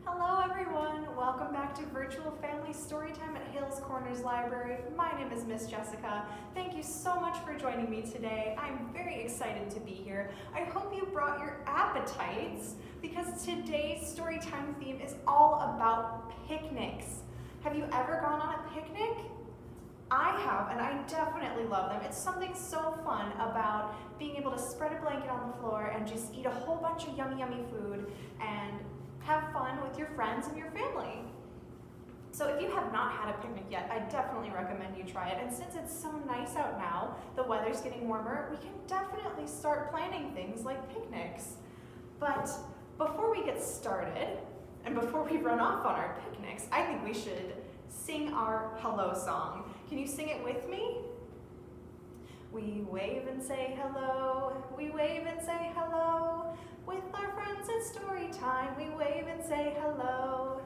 Hello everyone, welcome back to Virtual Family Storytime at Hales Corners Library. My name is Miss Jessica. Thank you so much for joining me today. I'm very excited to be here. I hope you brought your appetites because today's Storytime theme is all about picnics. Have you ever gone on a picnic? I have, and I definitely love them. It's something so fun about being able to spread a blanket on the floor and just eat a whole bunch of yummy, yummy food and have fun with your friends and your family. So if you have not had a picnic yet, I definitely recommend you try it. And since it's so nice out now, the weather's getting warmer, we can definitely start planning things like picnics. But before we get started, and before we run off on our picnics, I think we should sing our hello song. Can you sing it with me? We wave and say hello, we wave and say hello. With our friends at Storytime, we wave and say hello.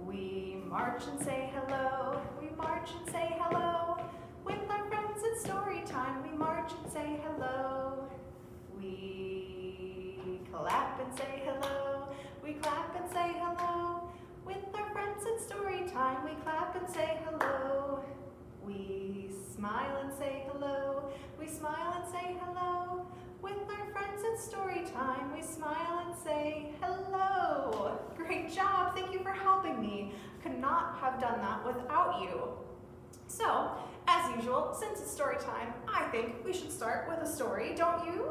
We march and say hello, we march and say hello. With our friends at Storytime, we march and say hello. We clap and say hello, we clap and say hello. With our friends at Storytime, we clap and say hello. We smile and say hello, we smile and say hello. With our friends at Storytime, we smile and say hello. Great job, thank you for helping me. Could not have done that without you. So, as usual, since it's story time, I think we should start with a story, don't you?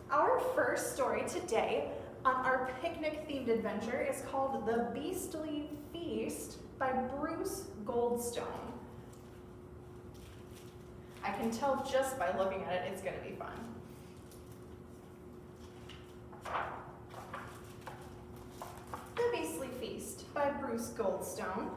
Our first story today on our picnic-themed adventure is called The Beastly Feast by Bruce Goldstone. I can tell just by looking at it, it's gonna be fun. The Beastly Feast by Bruce Goldstone.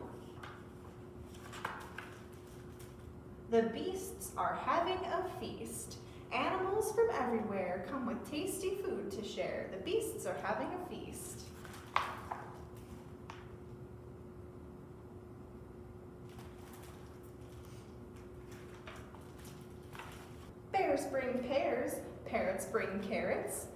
The beasts are having a feast. Animals from everywhere come with tasty food to share. The beasts are having a feast. Bears bring pears, parrots bring carrots.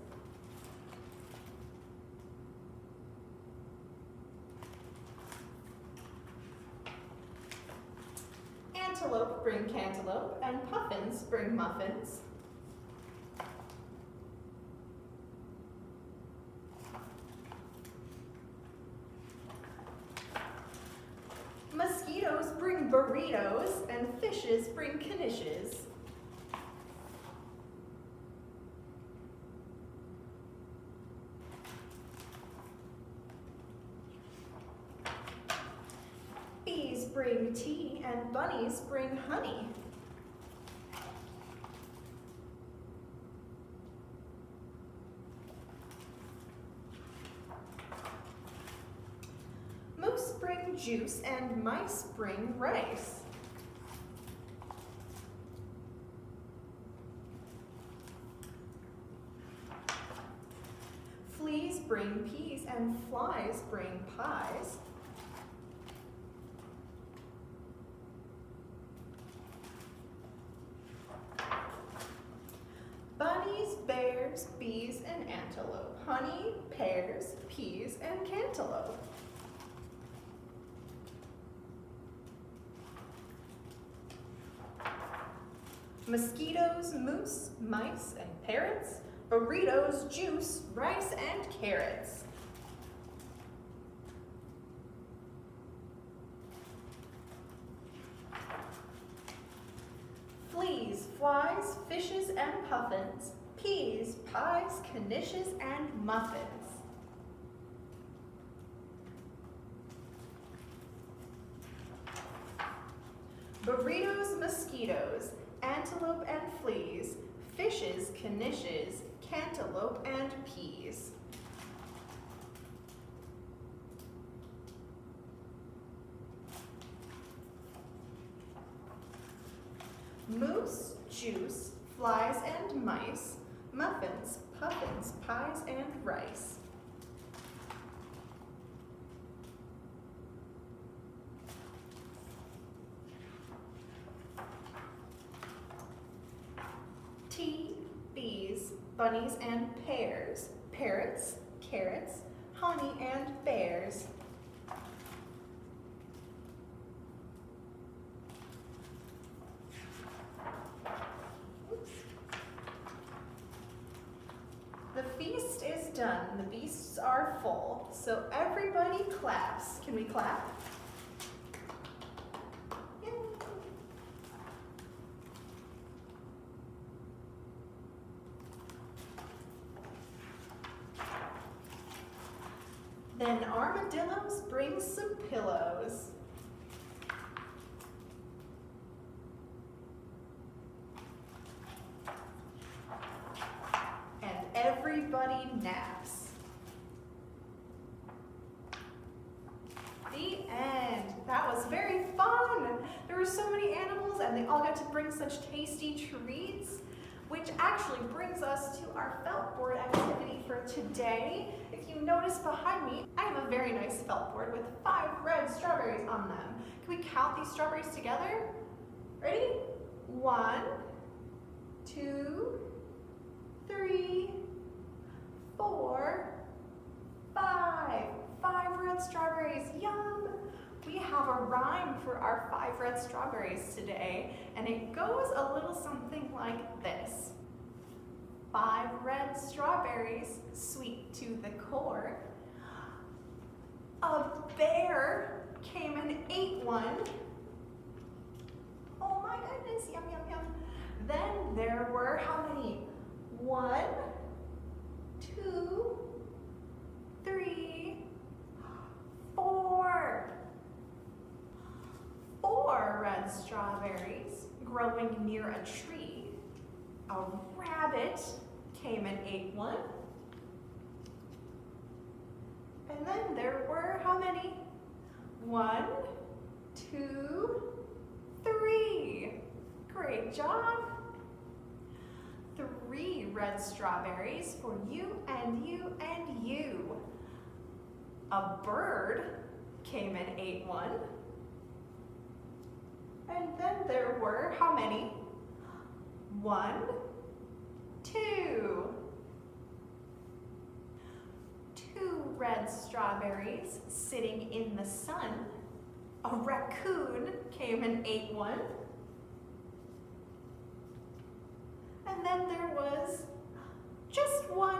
Antelope bring cantaloupe, and puffins bring muffins. Mosquitoes bring burritos, and fishes bring knishes. Bees bring tea, and bunnies bring honey. Moose bring juice, and mice bring rice. Fleas bring peas, and flies bring pies. Bunnies, bears, bees, and antelope. Honey, pears, peas, and cantaloupe. Mosquitoes, moose, mice, and parrots. Burritos, juice, rice, and carrots. Fleas, flies, fishes, and puffins. Peas, pies, knishes, and muffins. Burritos, mosquitoes, antelope and fleas, fishes, knishes, cantaloupe, and peas. Moose, juice, flies and mice, muffins, puffins, pies, and rice. Tea, bees, bunnies and pears, parrots, carrots, honey, and bears. done. The beasts are full. So everybody claps. Can we clap? Yay. Then armadillos bring some pillows. And everybody naps. The end. That was very fun. There were so many animals and they all got to bring such tasty treats, which actually brings us to our felt board activity for today. If you notice behind me, I have a very nice felt board with 5 red strawberries on them. Can we count these strawberries together? Ready? 1, 2, 3, 4, 5. 5 red strawberries, yum! We have a rhyme for our 5 red strawberries today, and it goes a little something like this. 5 red strawberries, sweet to the core. A bear came and ate one. Oh my goodness, yum, yum, yum. Then there were how many? 1, 2, 3, 4. 4 red strawberries growing near a tree. A rabbit came and ate one. And then there were how many? 1, 2, 3. Great job. 3 red strawberries for you and you and you. A bird came and ate one. And then there were how many? 1, 2. 2 red strawberries sitting in the sun. A raccoon came and ate one. And then there was just one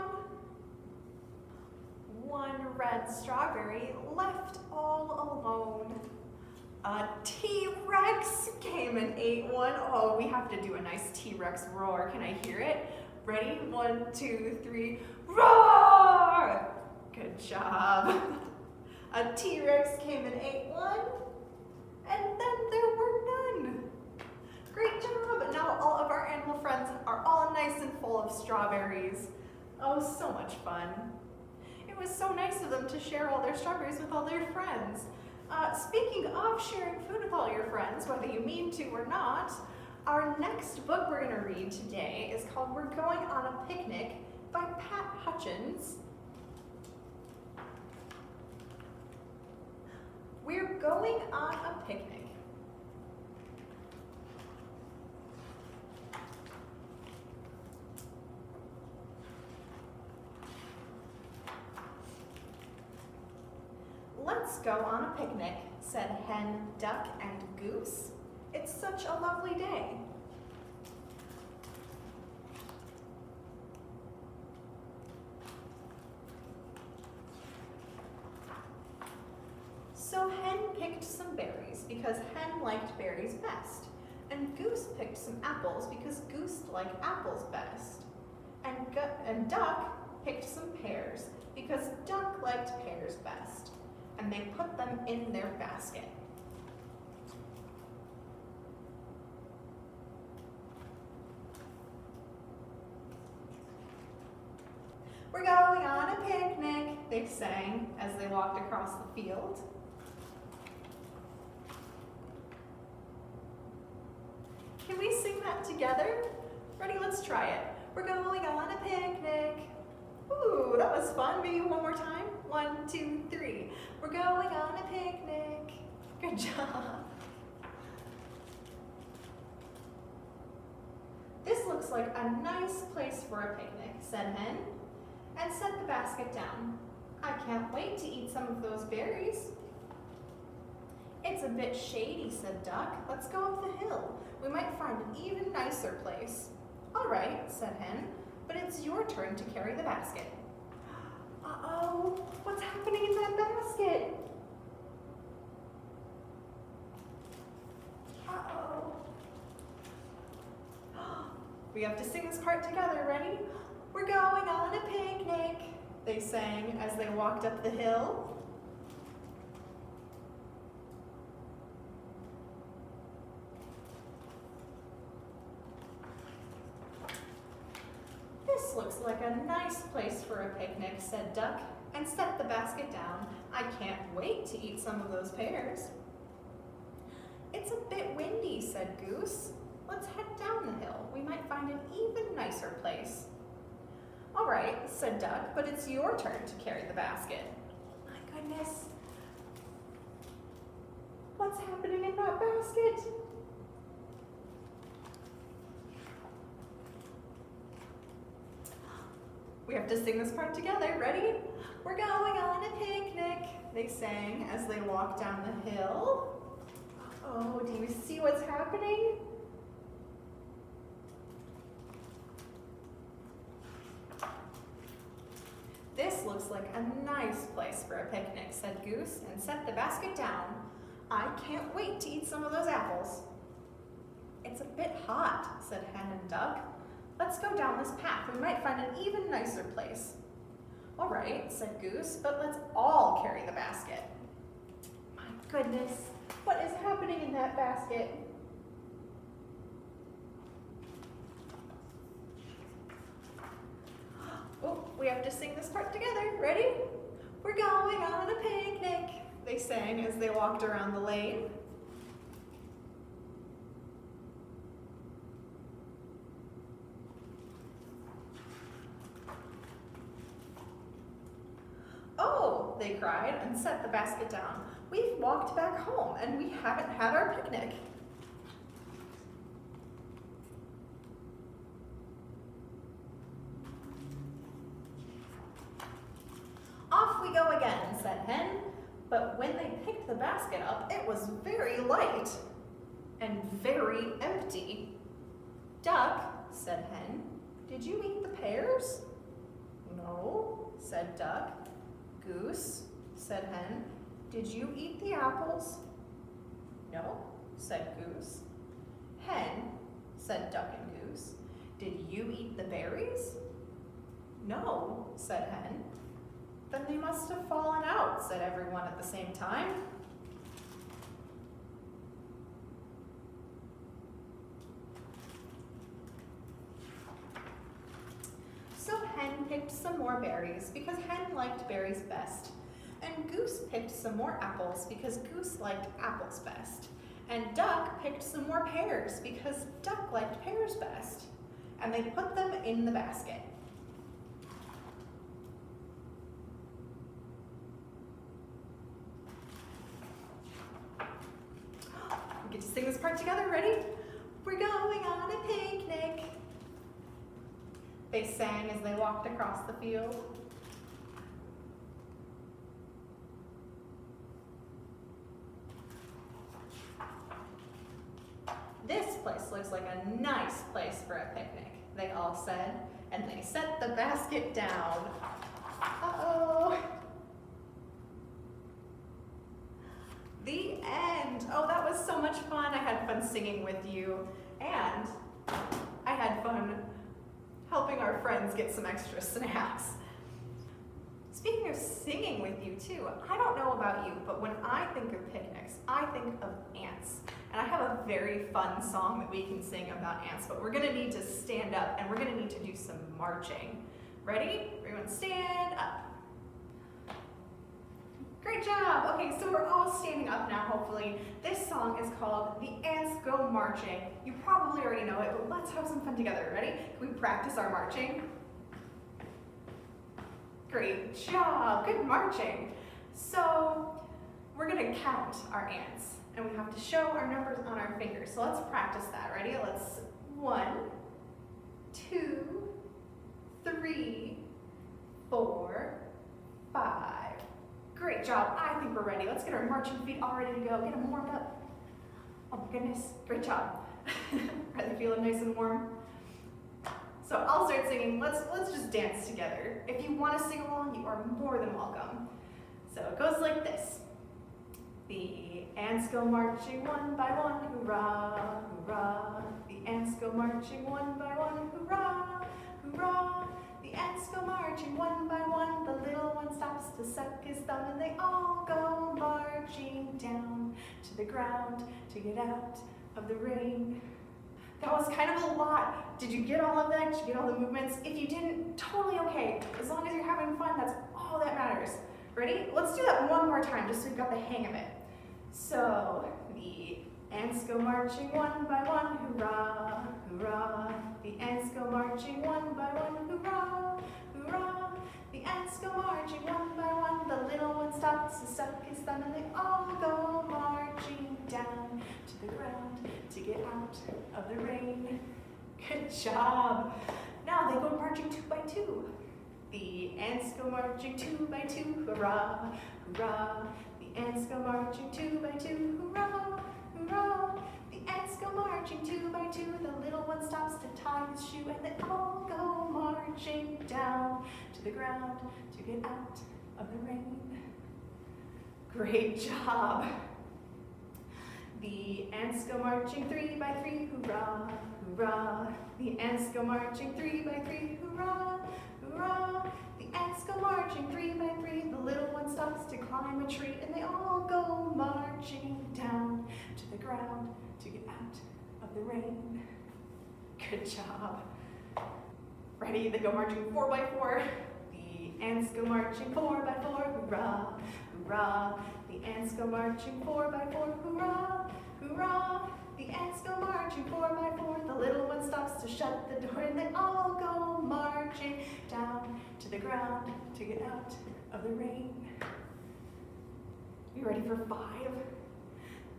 red strawberry left all alone. A T-Rex came and ate one. Oh, we have to do a nice T-Rex roar. Can I hear it? Ready? 1, 2, 3, roar! Good job. A T-Rex came and ate one, and then there were none. Great job. Now all of our animal friends are all nice and full of strawberries. Oh, so much fun. It was so nice of them to share all their strawberries with all their friends. Speaking of sharing food with all your friends, whether you mean to or not, our next book we're going to read today is called We're Going on a Picnic by Hutchins. We're going on a picnic. Let's go on a picnic, said hen, duck, and goose. It's such a lovely day. So hen picked some berries because hen liked berries best, and goose picked some apples because goose liked apples best, and duck picked some pears because duck liked pears best, and they put them in their basket. We're going on a picnic, they sang as they walked across the field. Can we sing that together? Ready? Let's try it. We're going on a picnic. Ooh, that was fun. Maybe one more time. 1, 2, 3. We're going on a picnic. Good job. This looks like a nice place for a picnic, said hen, and set the basket down. I can't wait to eat some of those berries. It's a bit shady, said duck. Let's go up the hill. We might find an even nicer place. All right, said hen, but it's your turn to carry the basket. Uh-oh, what's happening in that basket? Uh-oh. We have to sing this part together, ready? We're going on a picnic, they sang as they walked up the hill. This looks like a nice place for a picnic, said Duck, and set the basket down. I can't wait to eat some of those pears. It's a bit windy, said Goose. Let's head down the hill. We might find an even nicer place. All right, said Duck, but it's your turn to carry the basket. My goodness. What's happening in that basket? We have to sing this part together. Ready? We're going on a picnic, they sang as they walked down the hill. Oh, do you see what's happening? This looks like a nice place for a picnic, said Goose, and set the basket down. I can't wait to eat some of those apples. It's a bit hot, said Hen and Duck. Let's go down this path. We might find an even nicer place. All right, said Goose, but let's all carry the basket. My goodness, what is happening in that basket? Oh, we have to sing this part together. Ready? We're going on a picnic, they sang as they walked around the lane. Oh, they cried and set the basket down. We've walked back home and we haven't had our picnic. Off we go again, said Hen, but when they picked the basket up, it was very light and very empty. Duck, said Hen, did you eat the pears? No, said Duck. Goose, said Hen, did you eat the apples? No, said Goose. Hen, said Duck and Goose, did you eat the berries? No, said Hen. Then they must have fallen out, said everyone at the same time. So Hen picked some more berries because Hen liked berries best. And Goose picked some more apples because Goose liked apples best. And Duck picked some more pears because Duck liked pears best. And they put them in the basket. We get to sing this part together. Ready? We're going on a picnic, they sang as they walked across the field. This place looks like a nice place for a picnic, they all said, and they set the basket down. Uh-oh. The end. Oh, that was so much fun. I had fun singing with you, and I had fun helping our friends get some extra snacks. Speaking of singing with you too, I don't know about you, but when I think of picnics, I think of ants. And I have a very fun song that we can sing about ants, but we're gonna need to stand up and we're gonna need to do some marching. Ready? Everyone stand up. Great job. Okay, so we're all standing up now, hopefully. This song is called The Ants Go Marching. You probably already know it, but let's have some fun together. Ready? Can we practice our marching? Great job. Good marching. So we're gonna count our ants, and we have to show our numbers on our fingers. So let's practice that. Ready? Let's 1, 2, 3, 4, 5. Great job. I think we're ready. Let's get our marching feet all ready to go. Get them warmed up. Oh my goodness. Great job. Are they feeling nice and warm? So I'll start singing. Let's just dance together. If you want to sing along, you are more than welcome. So it goes like this. The ants go marching one by one, hurrah, hurrah. The ants go marching one by one, hurrah, hurrah. The ants go marching one by one. The little one stops to suck his thumb, and they all go marching down to the ground to get out of the rain. That was kind of a lot. Did you get all of that? Did you get all the movements? If you didn't, totally okay. As long as you're having fun, that's all that matters. Ready? Let's do that one more time, just so we've got the hang of it. So, the ants go marching one by one, hurrah, hurrah. The ants go marching one by one, hurrah, hurrah. The ants go marching one by one. The little one stops to suck his thumb, and they all go marching down to the ground to get out of the rain. Good job. Now they go marching 2 by 2. The ants go marching 2 by 2, hurrah, hurrah. The ants go marching 2 by 2, hurrah, hurrah. The ants go marching 2 by 2. The little one stops to tie his shoe, and they all go marching down to the ground to get out of the rain. Great job. The ants go marching 3 by 3, hurrah, hurrah. The ants go marching 3 by 3, hurrah, hurrah. The ants go marching 3 by 3. The little one stops to climb a tree, and they all go marching down to the ground to get out of the rain. Good job. Ready? They go marching 4 by 4. The ants go marching 4 by 4, hurrah, hurrah. The ants go marching 4 by 4, hurrah, hurrah. The ants go marching 4 by 4. The little one stops to shut the door, and they all go marching down to the ground to get out of the rain. You ready for 5?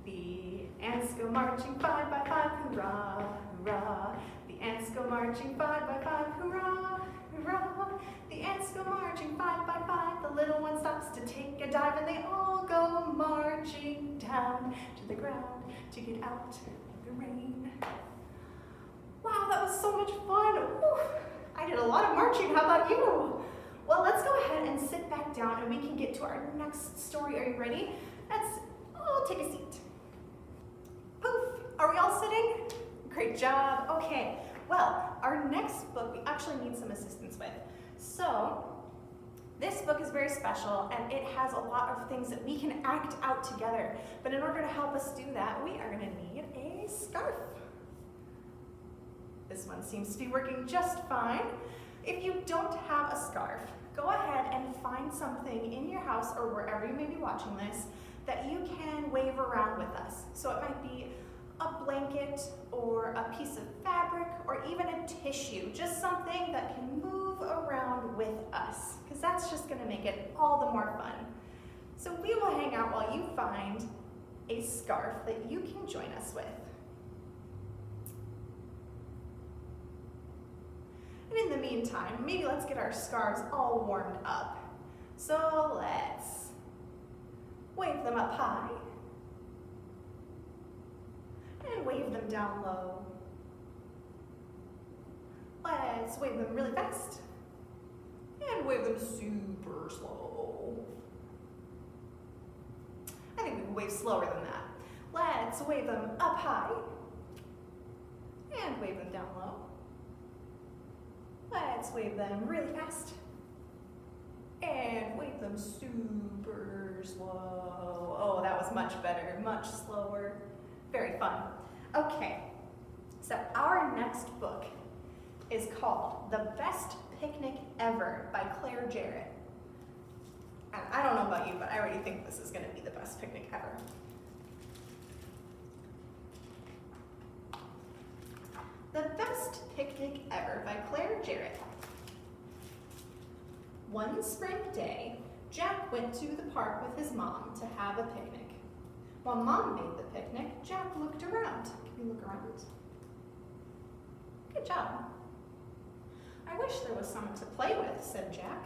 The ants go marching 5 by 5, hurrah, hurrah. The ants go marching 5 by 5, hurrah, hurrah. The ants go marching 5 by 5. The little one stops to take a dive, and they all go marching down to the ground to get out of the rain. Wow, that was so much fun. Whew. I did a lot of marching. How about you? Well, let's go ahead and sit back down, and we can get to our next story. Are you ready? Take a seat. Poof. Are we all sitting? Great job. Okay. Well, our next book we actually need some assistance with. So, this book is very special, and it has a lot of things that we can act out together. But in order to help us do that, we are going to need a scarf. This one seems to be working just fine. If you don't have a scarf, go ahead and find something in your house or wherever you may be watching this that you can wave around with us. So it might be a blanket or a piece of fabric or even a tissue, just something that can move around with us, because that's just going to make it all the more fun. So we will hang out while you find a scarf that you can join us with. And in the meantime, maybe let's get our scarves all warmed up. So let's wave them up high and wave them down low. Let's wave them really fast and wave them super slow. I think we can wave slower than that. Let's wave them up high and wave them down low. Let's wave them really fast and wave them super slow. Oh, that was much better, much slower. Very fun. Okay, so our next book is called The Best Picnic Ever by Clare Jarrett. And I don't know about you, but I already think this is going to be the best picnic ever. The Best Picnic Ever by Clare Jarrett. One spring day, Jack went to the park with his mom to have a picnic. While Mom made the picnic, Jack looked around. Can you look around? Good job. I wish there was someone to play with, said Jack.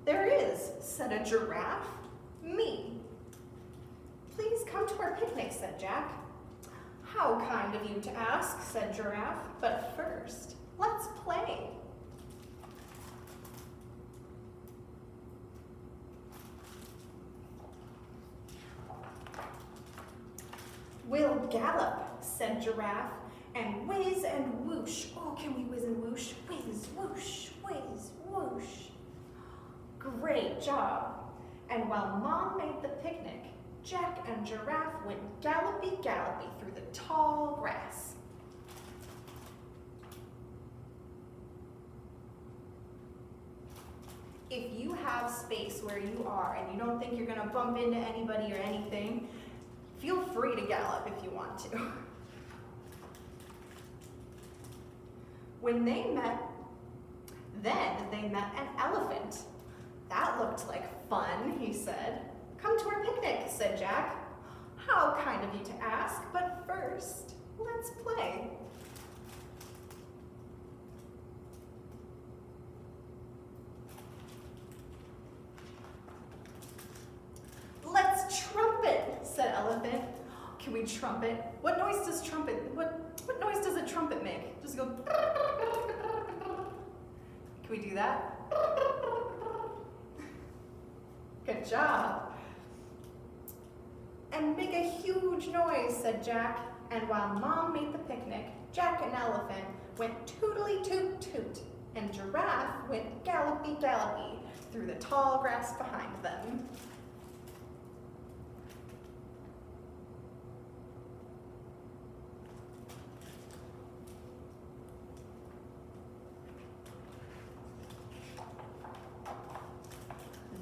There is, said a giraffe. Me. Please come to our picnic, said Jack. How kind of you to ask, said Giraffe, but first, let's play. We'll gallop, said Giraffe, and whiz and whoosh. Oh, can we whiz and whoosh? Whiz, whoosh, whiz, whoosh. Great job. And while Mom made the picnic, Jack and Giraffe went gallopy-gallopy through the tall grass. If you have space where you are and you don't think you're gonna bump into anybody or anything, feel free to gallop if you want to. When they met, then they met an elephant. That looked like fun, he said. Come to our picnic, said Jack. How kind of you to ask, but first, let's play. Let's trumpet, said Elephant. Can we trumpet? What noise does trumpet, what noise does a trumpet make? Just go. Can we do that? Good job. And make a huge noise, said Jack. And while Mom made the picnic, Jack and Elephant went tootly-toot-toot, and Giraffe went gallopy-gallopy through the tall grass behind them.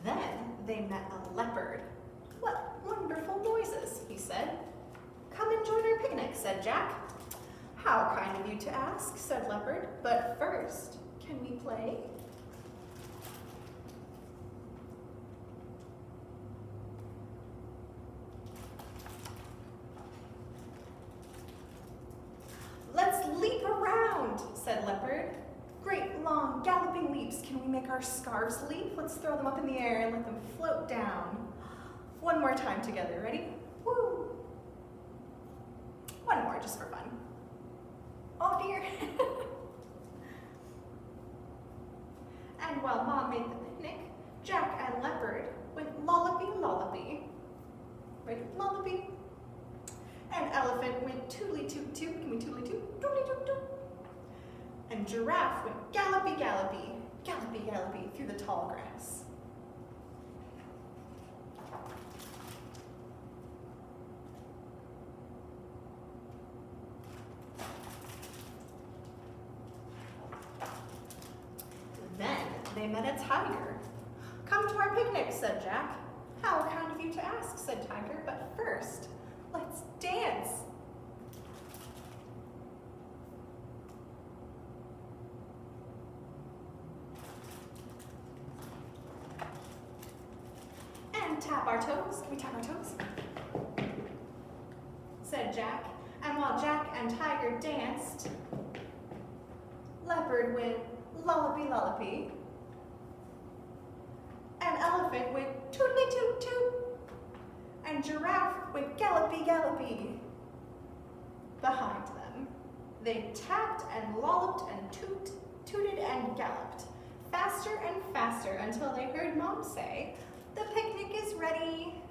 Then they met a leopard. What wonderful noises, he said. Come and join our picnic, said Jack. How kind of you to ask, said Leopard. But first, can we play? Let's leap around, said Leopard. Great long galloping leaps. Can we make our scarves leap? Let's throw them up in the air and let them float down. One more time together. Ready? Woo! One more just for fun. Oh dear. And while Mom made the picnic, Jack and Leopard went lollopy-lollopy. Right? Lollopy. And Elephant went tootly-toot-toot. Can we tootly-toot? Tootly-toot-toot. And Giraffe went gallopy-gallopy, gallopy-gallopy through the tall grass. Then they met a tiger. Come to our picnic, said Jack. How kind of you to ask, said Tiger, but first, let's dance. Tap our toes. Can we tap our toes? Said Jack. And while Jack and Tiger danced, Leopard went lollopy-lollopy, and Elephant went tootly-toot-toot, and Giraffe went gallopy-gallopy behind them. They tapped and lolloped and tooted and galloped, faster and faster until they heard Mom say, "The picnic is ready."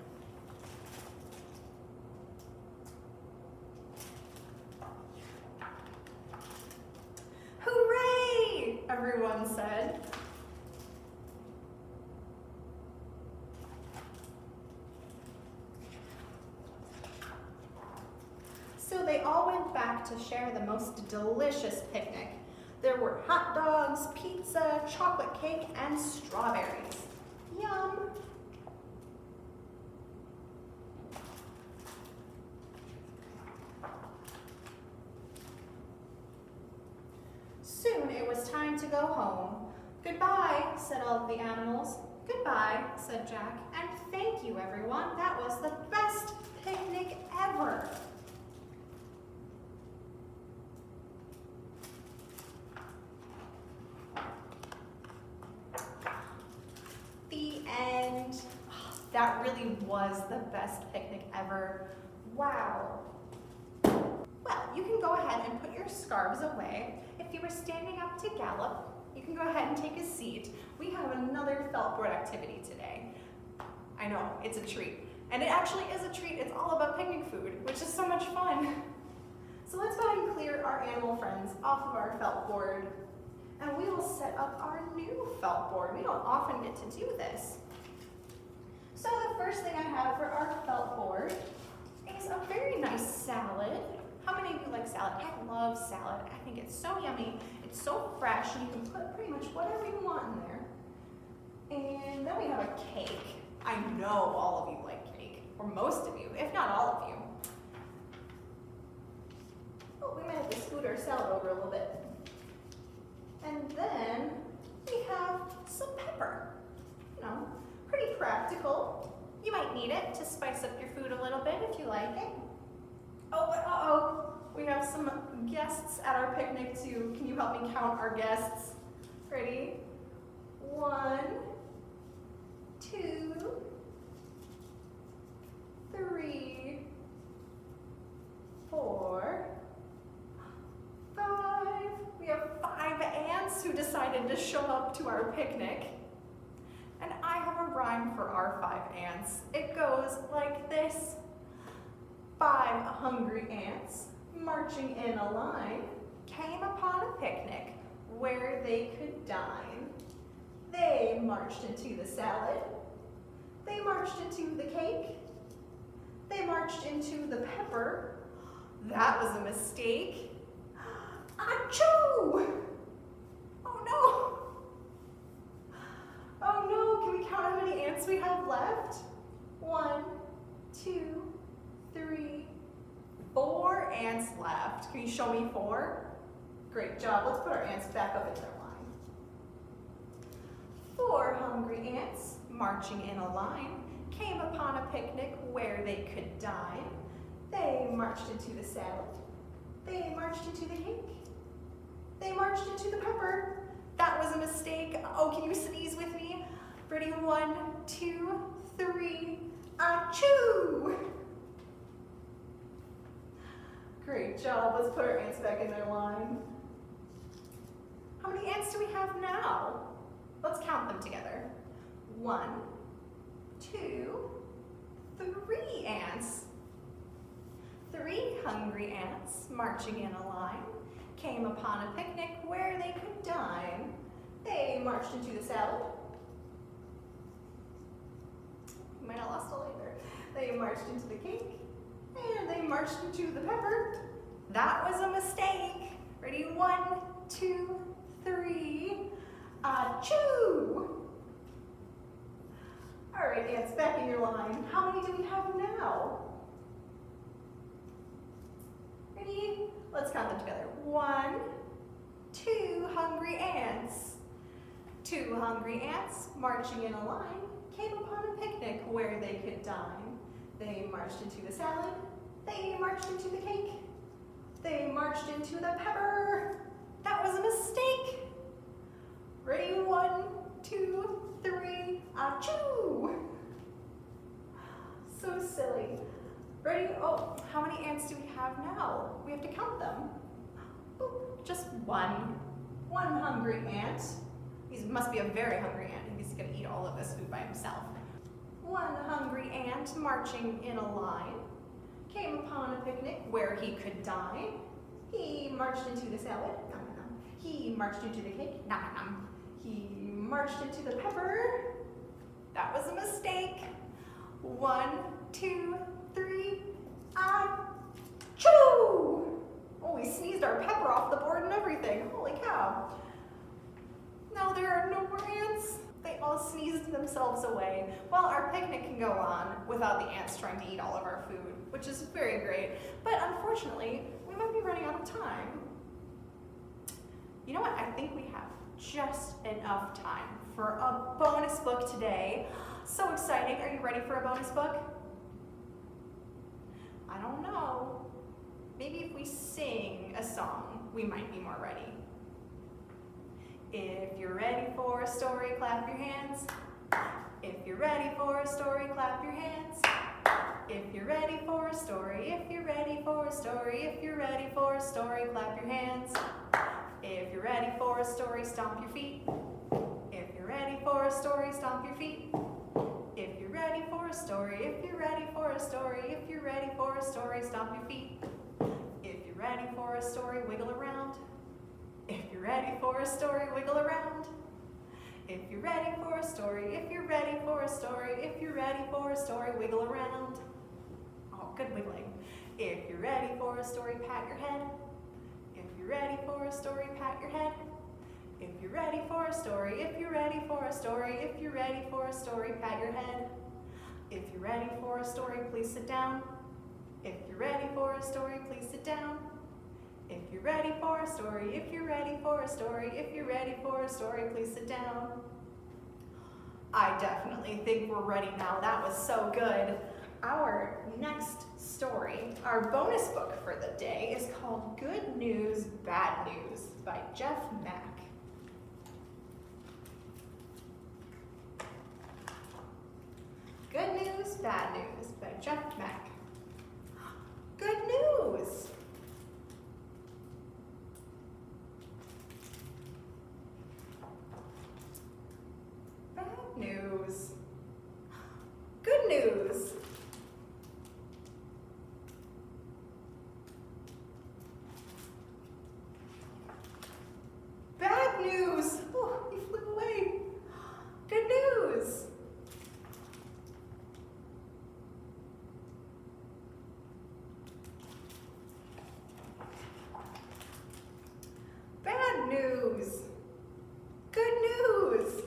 Hooray! Everyone said. So they all went back to share the most delicious picnic. There were hot dogs, pizza, chocolate cake, and strawberries. Yum! Soon it was time to go home. Goodbye, said all of the animals. Goodbye, said Jack, and thank you, everyone. That was the best picnic ever. The end. That really was the best picnic ever. Wow. Well, you can go ahead and put your scarves away. If you were standing up to gallop, you can go ahead and take a seat. We have another felt board activity today. I know, it's a treat. And it actually is a treat. It's all about picnic food, which is so much fun. So let's go ahead and clear our animal friends off of our felt board. And we will set up our new felt board. We don't often get to do this. So the first thing I have for our felt board is a very nice salad. How many of you like salad? I love salad. I think it's so yummy. It's so fresh, and you can put pretty much whatever you want in there. And then we have a cake. I know all of you like cake, or most of you, if not all of you. Oh, we might have to scoot our salad over a little bit. And then we have some pepper. You know, pretty practical. You might need it to spice up your food a little bit if you like it. Oh, but uh-oh, we have some guests at our picnic too. Can you help me count our guests? Ready? 1, 2, 3, 4, 5. We have 5 ants who decided to show up to our picnic. And I have a rhyme for our 5 ants. It goes like this. 5 hungry ants, marching in a line, came upon a picnic where they could dine. They marched into the salad. They marched into the cake. They marched into the pepper. That was a mistake. Achoo! Oh no! Oh no, can we count how many ants we have left? 1, 2, 3, 4 ants left. Can you show me 4? Great job. Let's put our ants back up in their line. 4 hungry ants, marching in a line, came upon a picnic where they could dine. They marched into the salad. They marched into the cake. They marched into the pepper. That was a mistake. Oh, can you sneeze with me? Ready? 1, 2, 3. Achoo! Great job. Let's put our ants back in their line. How many ants do we have now? Let's count them together. 1, 2, 3 ants. 3 hungry ants, marching in a line, came upon a picnic where they could dine. They marched into the salad. You might have lost a later. They marched into the cake. And they marched into the pepper. That was a mistake. Ready? 1, 2, 3. Achoo! All right, ants, back in your line. How many do we have now? Ready? Let's count them together. 1, 2 hungry ants. 2 hungry ants, marching in a line, came upon a picnic where they could dine. They marched into the salad. They marched into the cake. They marched into the pepper. That was a mistake. Ready? 1, 2, 3. Achoo! So silly. Ready? Oh, how many ants do we have now? We have to count them. Oh, just 1. 1 hungry ant. He must be a very hungry ant. He's going to eat all of this food by himself. 1 hungry ant, marching in a line, came upon a picnic where he could dine. He marched into the salad. Nom, nom, nom. He marched into the cake. Nom, nom, nom. He marched into the pepper. That was a mistake. 1, 2, 3. Achoo! Oh, we sneezed our pepper off the board and everything. Holy cow. Now there are no more ants. They all sneezed themselves away. Well, our picnic can go on without the ants trying to eat all of our food, which is very great. But unfortunately, we might be running out of time. You know what? I think we have just enough time for a bonus book today. So exciting. Are you ready for a bonus book? I don't know. Maybe if we sing a song, we might be more ready. If you're ready for a story, clap your hands. If you're ready for a story, clap your hands. If you're ready for a story, if you're ready for a story, if you're ready for a story, clap your hands. If you're ready for a story, stomp your feet. If you're ready for a story, stomp your feet. If you're ready for a story, if you're ready for a story, if you're ready for a story, stomp your feet. If you're ready for a story, wiggle around. If you're ready for a story, wiggle around. If you're ready for a story, if you're ready for a story, if you're ready for a story, wiggle around. Oh, good wiggling. If you're ready for a story, pat your head. If you're ready for a story, pat your head. If you're ready for a story, if you're ready for a story, if you're ready for a story, pat your head. If you're ready for a story, please sit down. If you're ready for a story, please sit down. If you're ready for a story, if you're ready for a story, if you're ready for a story, please sit down. I definitely think we're ready now. That was so good. Our next story, our bonus book for the day, is called Good News, Bad News by Mack. Good News, Bad News by Mack. Good news! Bad news. Good news. Bad news. Oh, he flew away. Good news. Bad news. Good news.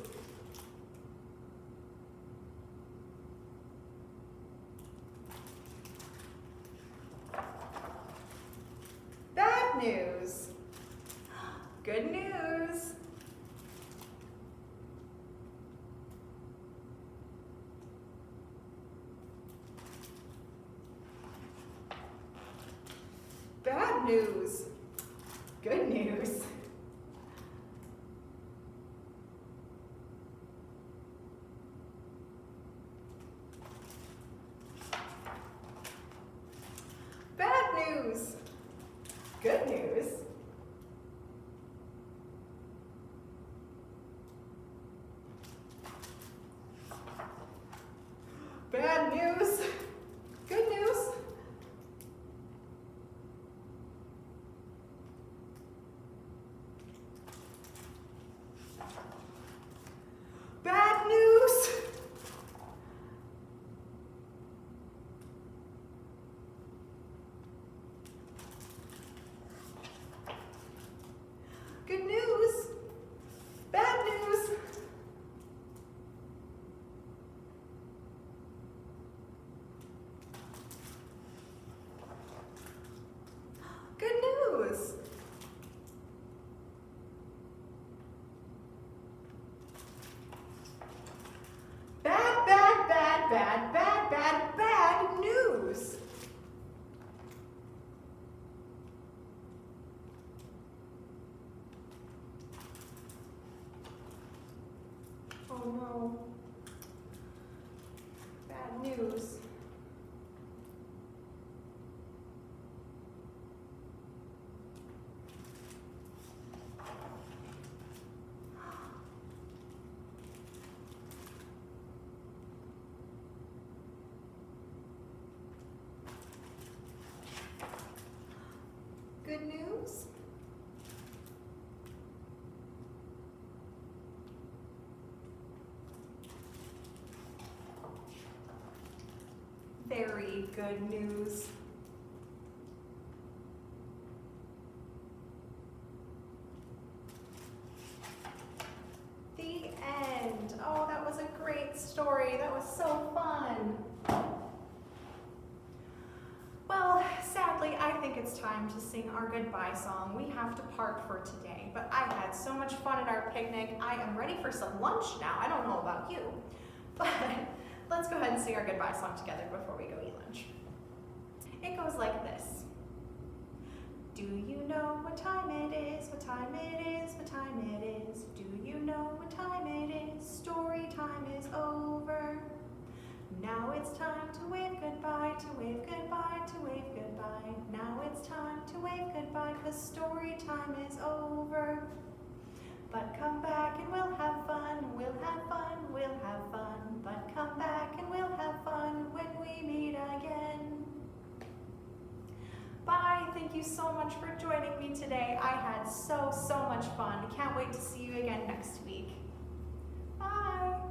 Bad news. Good news. Bad news. Good news. Bad news. Good news. Bad news. Good news. Bad news. Good news. Bad news. Good news. Bad, bad, bad, bad, bad, bad, bad news. Oh no. Bad news. Good news. Very good news. The end. Oh, that was a great story. That was so fun. Well, sadly, I think it's time to sing our goodbye song. We have to part for today, but I had so much fun at our picnic. I am ready for some lunch now. I don't know about you, but let's go ahead and sing our goodbye song together before we go eat lunch. It goes like this. Do you know what time it is? What time it is? What time it is? Do you know what time it is? story time is over. Now it's time to wave goodbye, to wave goodbye, to wave goodbye. Now it's time to wave goodbye, 'cause story time is over. But come back and we'll have fun, we'll have fun, we'll have fun. But come back and we'll have fun when we meet again. Bye, thank you so much for joining me today. I had so much fun. Can't wait to see you again next week. Bye.